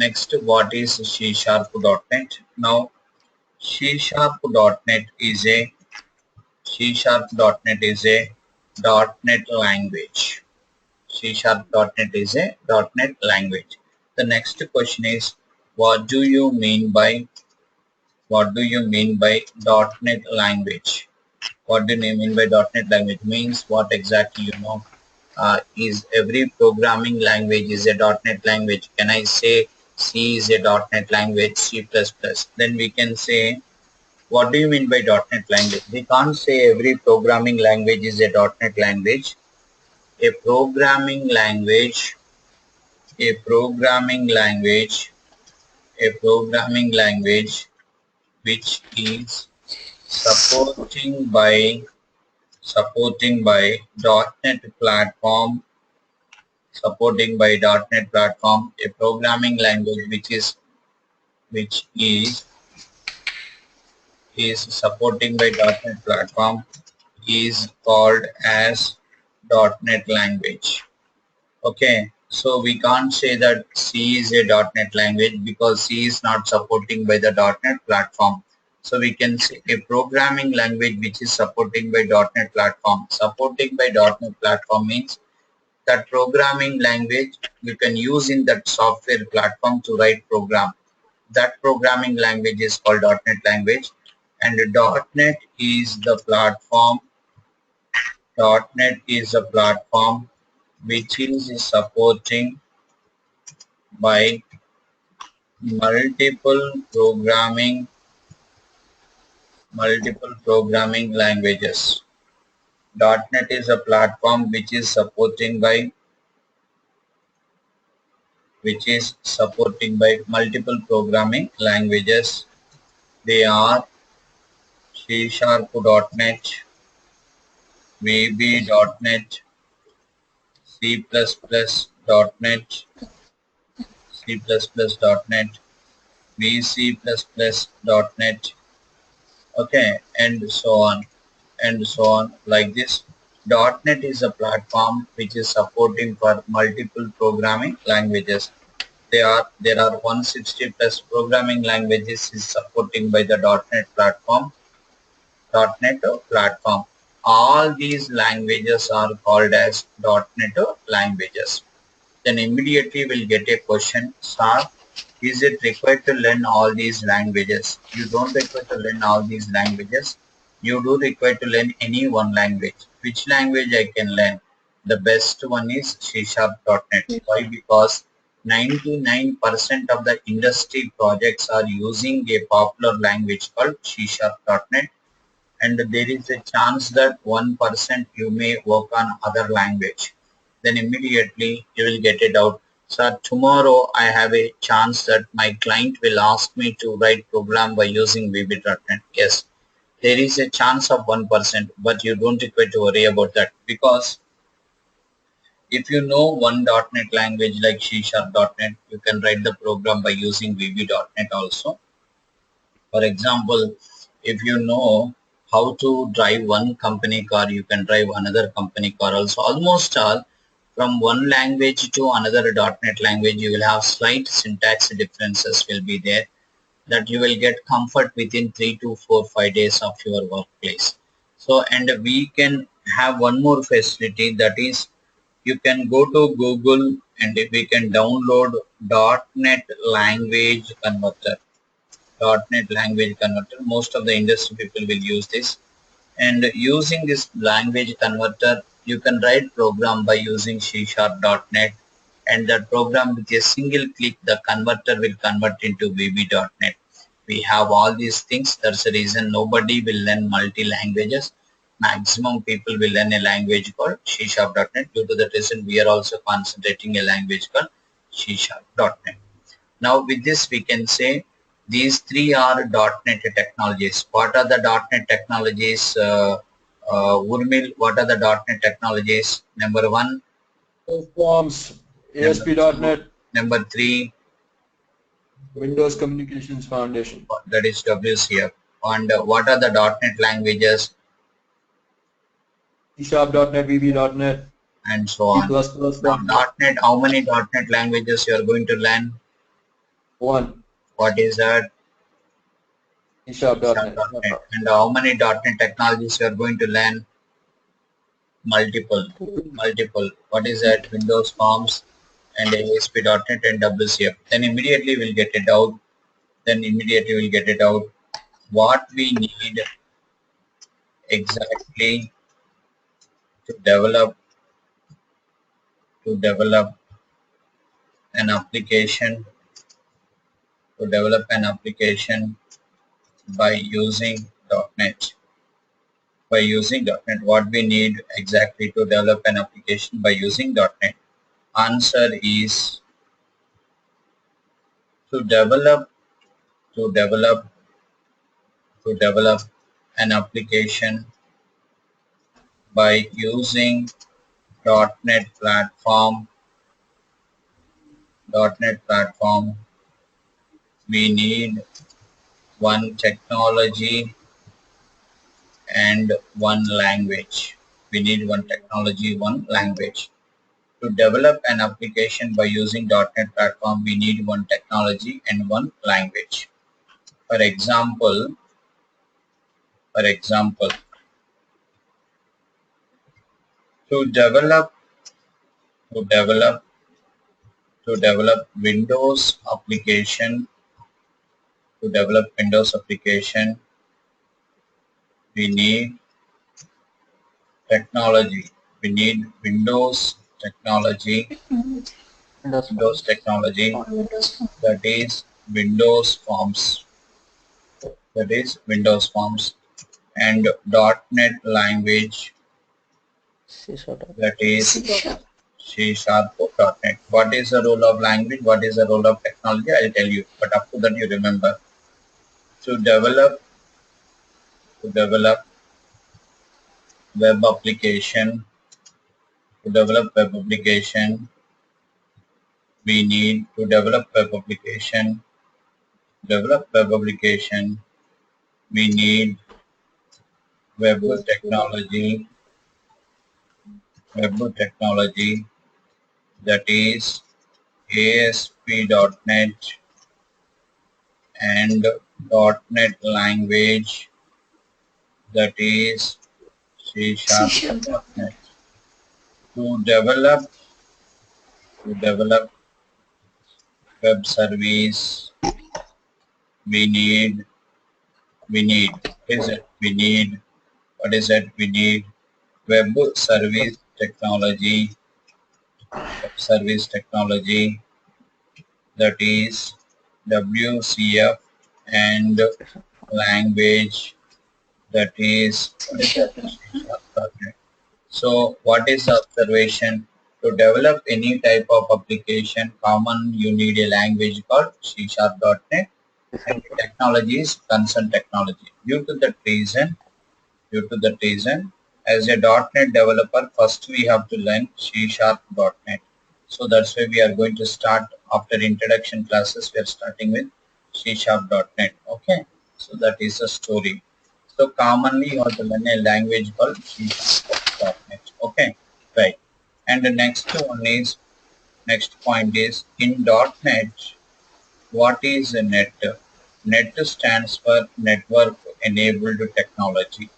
Next, what is C#.NET? Now, C#.NET is a C#.NET is a .NET language. C#.NET is a .NET language. The next question is, what do you mean by .NET language? What do you mean by .NET language? Means what exactly you know? Is every programming language is a .NET language? Can I say C is a .NET language, C++? Then we can say, what do you mean by .NET language? We can't say every programming language is a .NET language. A programming language, a programming language, a programming language which is supporting by .NET platform, a programming language which is supporting by .NET platform is called as .NET language. Okay, so we can't say that C is a .NET language because C is not supporting by the .NET platform. So we can say a programming language which is supporting by .NET platform. Supporting by .NET platform means that programming language you can use in that software platform to write program. That programming language is called .NET language, and .NET is the platform. .NET is a platform which is supporting by multiple programming languages. .NET is a platform which is supporting by multiple programming languages. They are C#.NET, VB.NET, C++.NET, C++.NET, VC++.NET, okay, and so on like this. .NET is a platform which is supporting for multiple programming languages. There are 160 plus programming languages is supporting by the .NET platform. All these languages are called as .NET languages. Then immediately we'll get a question, sir, is it required to learn all these languages? You don't require to learn all these languages. You do require to learn any one language. Which language I can learn? The best one is C#.NET. Why? Because 99% of the industry projects are using a popular language called C#.NET, and there is a chance that 1% you may work on other language. Then immediately you will get a doubt. Sir, tomorrow I have a chance that my client will ask me to write program by using VB.NET. Yes, there is a chance of 1%, but you don't require to worry about that, because if you know one .NET language like C#.NET, you can write the program by using VB.NET also. For example, if you know how to drive one company car, you can drive another company car also. Almost all, from one language to another .NET language, you will have slight syntax differences will be there, that you will get comfort within 3 to 4, 5 days of your workplace. So, and we can have one more facility, that is, you can go to Google and we can download .NET language converter. .NET language converter. Most of the industry people will use this, and using this language converter, you can write program by using C#.NET, and that program with a single click, the converter will convert into VB.NET. We have all these things. That's the reason nobody will learn multi languages. Maximum people will learn a language called C#.NET. Due to that reason, we are also concentrating a language called C#.NET. Now with this we can say these three are .NET technologies. What are the .NET technologies? Urmil, what are the .NET technologies? Number one, Forms, ASP.NET. Number three, Windows Communications Foundation. That is WCF. And what are the .NET languages? C#.NET, VB.NET, and so on. C++. Now, .NET, how many .NET languages you are going to learn? 1. What is that? C#.net. C#.net. And how many .NET technologies we are going to learn? Multiple. Multiple. What is that? Windows Forms and ASP.NET and WCF. Then immediately we'll get it out. What we need exactly to develop an application by using .NET. What we need exactly to develop an application by using .NET? Answer is to to develop develop an application by using .NET platform. .NET platform. We need one technology and one language. We need one technology, one language. To develop an application by using .NET platform, we need one technology and one language. For example, to develop to develop Windows application, we need technology. We need Windows technology, that is Windows Forms, and .NET language, that is C#.NET. What is the role of language? What is the role of technology? I'll tell you, but up to that you remember. To develop web application, we need to develop web application, we need web technology, that is ASP.NET and .NET language, that is C#.NET. To develop web service, we need what is it? We need web service technology, that is WCF, and language, that is C#.NET. So what is the observation? To develop any type of application, common you need a language called C#.NET, and the technology is concerned technology. Due to that reason, as a .NET developer, first we have to learn C#.NET. So that's why we are going to start after introduction classes. We are starting with C#.NET. Okay, so that is the story. So commonly you have to learn a language called C#.NET. Okay, right. And the next point is in .NET. What is a NET? NET stands for Network Enabled Technology.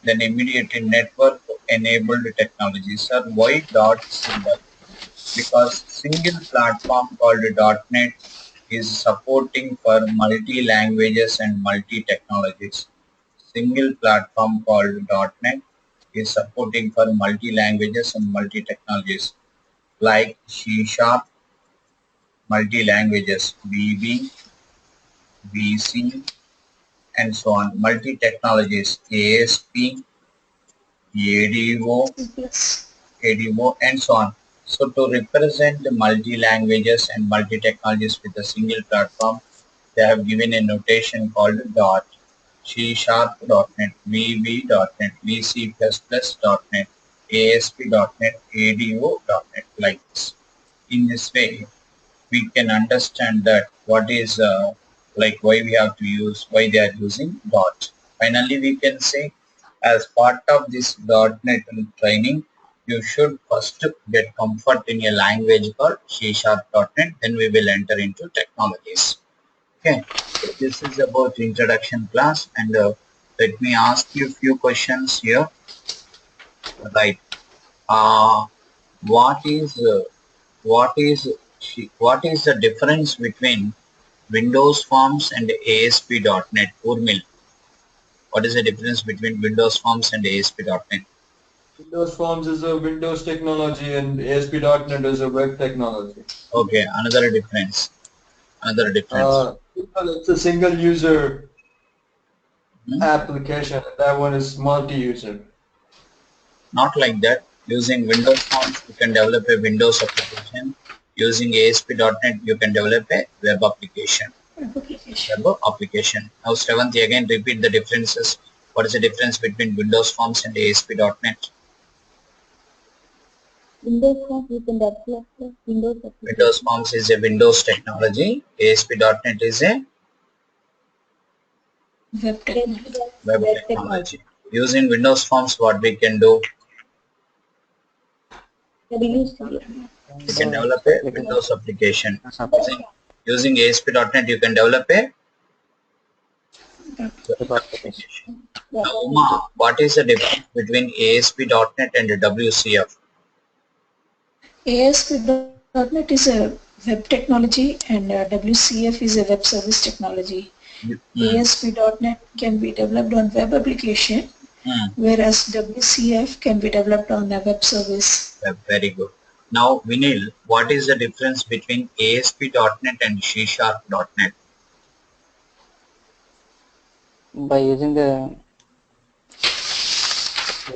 Then immediately network enabled technologies are why dot symbol, because single platform called .NET is supporting for multi languages and multi technologies. Single platform called .NET is supporting for multi languages and multi technologies like C#, multi languages VB, VC, and so on. Multi technologies ASP, ADO, and so on. So to represent the multi-languages and multi-technologies with a single platform, they have given a notation called dot. C#.NET, VB.NET, VC++.NET, ASP.NET, ADO.NET, like this. In this way, we can understand that what is like why we have to use, why they are using dot. Finally, we can say as part of this .NET training, you should first get comfort in a language called C#.NET, then we will enter into technologies. Okay, so this is about introduction class, and let me ask you a few questions here. Right. Uh, what is what is what is the difference between Windows Forms and ASP.NET? Urmil, what is the difference between Windows Forms and ASP.NET? Windows Forms is a Windows technology and ASP.NET is a web technology. Okay, another difference. Another difference. It's a single user Hmm? application. That one is multi-user. Not like that. Using Windows Forms, you can develop a Windows application. Using ASP.NET, you can develop a web application. Web application. Now, Shravanti, again repeat the differences. What is the difference between Windows Forms and ASP.NET? Windows Forms you can develop the Windows Windows application. Forms is a Windows technology. ASP.NET is a Web technology. web technology. Using Windows Forms, what we can do? WCF. You can develop a Windows application. Using ASP.NET, you can develop a web application. Now, Uma, what is the difference between ASP.NET and WCF? ASP.NET is a web technology and WCF is a web service technology. ASP.NET can be developed on web application, whereas WCF can be developed on a web service. Very good. Now, Vinil, what is the difference between ASP.NET and C#.NET? By using the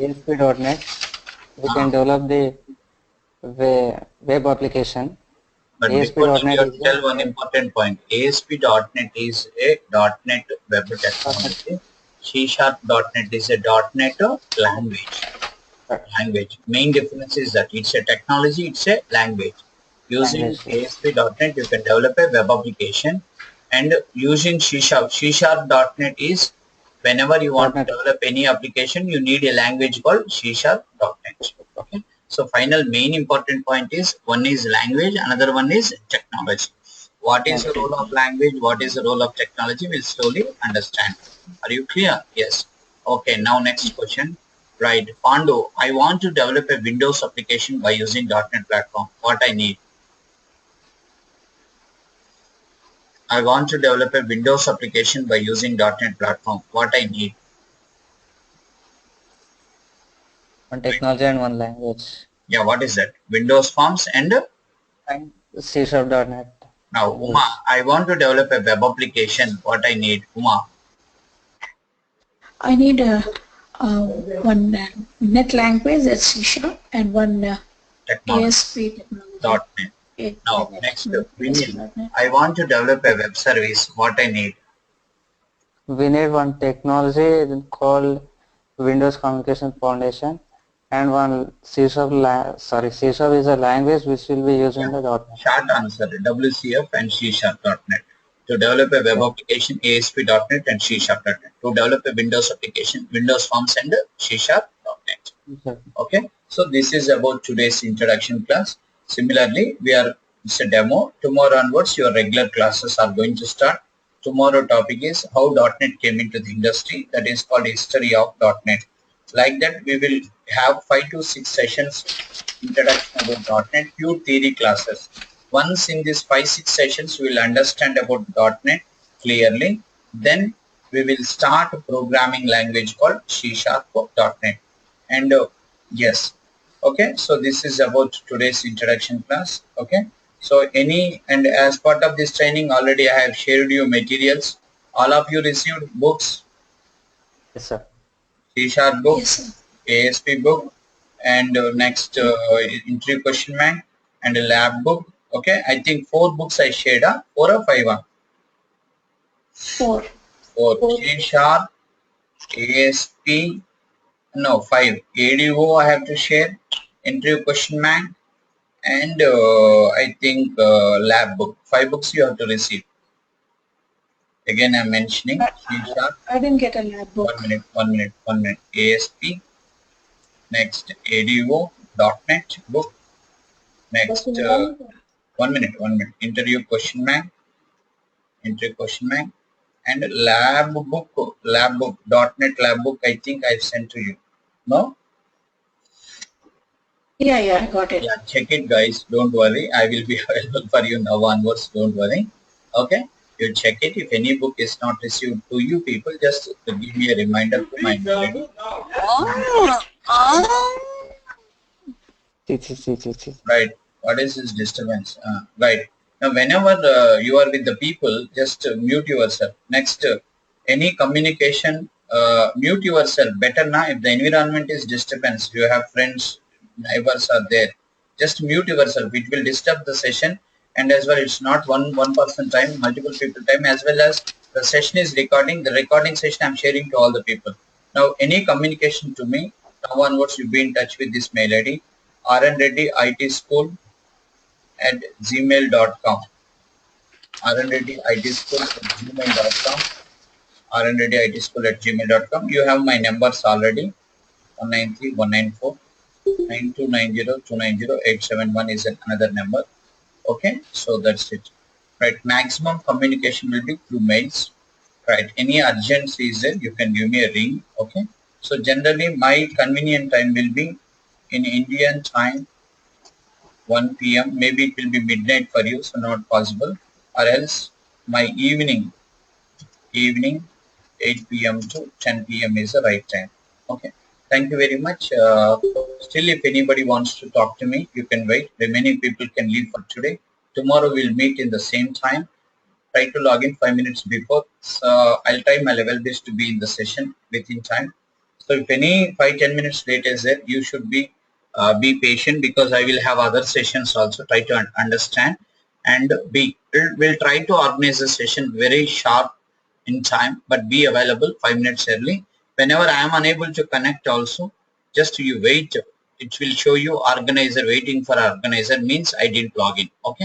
ASP.NET, we can develop the web application. But before that, you ASP.NET have is to tell one important point. ASP.NET is a .NET web technology. C#.NET is a .NET language. Main difference is that it's a technology, it's a language. Using language. ASP.NET, you can develop a web application, and using C#.NET is whenever you want to develop any application, you need a language called C#.NET. Okay. So final main important point is one is language, another one is technology. What is the role of language? What is the role of technology? We'll slowly understand. Are you clear? Yes. Okay. Now next question. Right. Pandu, I want to develop a Windows application by using .NET platform. What I need? I want to develop a Windows application by using .NET platform. What I need? One technology and one language. Yeah, what is that? Windows Forms and C#.NET. now Uma, I want to develop a web application. What I need? Uma. I need one net language that's C# and one Technology. ASP technology. .NET. Now next, Vinil, I want to develop a web service. What I need? We need one technology called Windows Communication Foundation and one C#, C# is a language which will be used in the .NET. Short answer, WCF and C#.NET. To develop a web application, ASP.NET and C#.NET. To develop a Windows application, Windows Forms and C#.NET. Okay, so this is about today's introduction class. Similarly, it's a demo. Tomorrow onwards, your regular classes are going to start. Tomorrow topic is how .NET came into the industry. That is called history of .NET. Like that, we will have 5 to 6 sessions introduction about .NET, few theory classes. Once in these 5-6 sessions, we will understand about .NET clearly. Then we will start a programming language called C#.NET. And yes, okay. So this is about today's introduction class. Okay. So and as part of this training, already I have shared you materials. All of you received books. Yes, sir. C# book, Yes, sir. ASP book, and next interview question bank and a lab book. Okay, I think 4 books I shared. 4 or 5? 4. 4. C#, ASP, no 5. ADO I have to share, interview question bank, and I think lab book. 5 books you have to receive. Again, I'm mentioning C#. I didn't get a lab book. 1 minute. ASP, next ADO, .NET book. Next, 1 minute. Interview question bank, and lab book, .NET lab book. I think I've sent to you. No? Yeah, I got it. Yeah, check it, guys. Don't worry. I will be available for you now onwards. Don't worry. Okay. You check it. If any book is not received to you people, just give me a reminder to my mail ID. Right. What is this disturbance? Right. Now, whenever you are with the people, just mute yourself. Next, any communication, mute yourself. Better now if the environment is disturbance. You have friends, neighbors are there. Just mute yourself. It will disturb the session, and as well, it's not one person time, multiple people time, as well as the session is recording. The recording session I'm sharing to all the people. Now, any communication to me, now onwards, you be in touch with this mail ID. rnreddititschool@gmail.com. rnreddititschool@gmail.com. rnreddititschool@gmail.com. You have my numbers already. 193-194-9290-290-871 is another number. Okay, so that's it. Right, maximum communication will be through mails. Right, any urgency is there, you can give me a ring. Okay, so generally my convenient time will be in Indian time 1 p.m. Maybe it will be midnight for you, so not possible. Or else my evening 8 p.m. to 10 p.m. is the right time. Okay. Thank you very much. Still, if anybody wants to talk to me, you can wait. Remaining people can leave for today. Tomorrow we'll meet in the same time. Try to log in 5 minutes before. So I'll try my level best to be in the session within time. So if any 5-10 minutes late is there, you should be patient, because I will have other sessions also. Try to understand, and we'll try to organize the session very sharp in time, but be available 5 minutes early. Whenever I am unable to connect also, just you wait. It will show you organizer waiting for organizer, means I didn't log in. Okay.